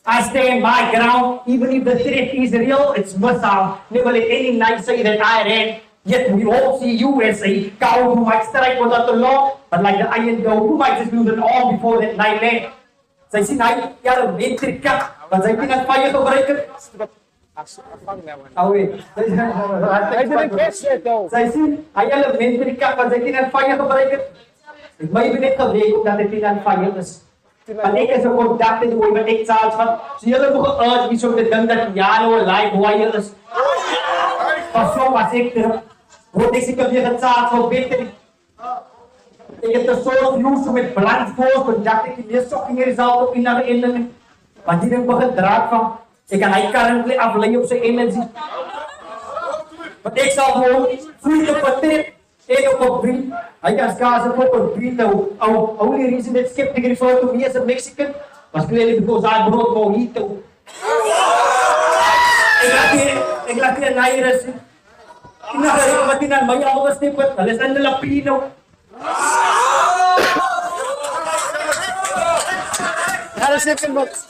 I stand my ground, even if the threat is real, it's missile. Never let any knight say that I ran. Yet we all see you as a coward who might strike without the law, but like the iron dome, who might just lose it all before that night land. Zij zien hij, ja, een metrica, want zij kunnen het van je gebruiken. Oh wait. I didn't catch that though. Zij zien, hij is een metrica, want zij kunnen het van je gebruiken. Ik ben even net geweken dat het in een van je is. Maar ik is een contact in hoe ik zelfs van, ze jullie nog uit wie zo de ding dat Jano live hoe je is. Pas zo was ik er, word ik zeker weer gezegd van beter. Ik heb de soort views met brandvoors, contact ik meer shocking result op in naar de internet. Maar die hebben gedraaid van, ik kan hij currently afleiden op zijn energie. Maar ik zal gewoon vrienden vertreden. En ook op vriend. Hij kan schazen voor een vriend. Only reason that skeptic refer to me as a Mexican was clearly because I brought mojito. Ik laat hier een iris. Inaharap ba tinan may ako mas nipat. Alisan na Lapino. Had a second box.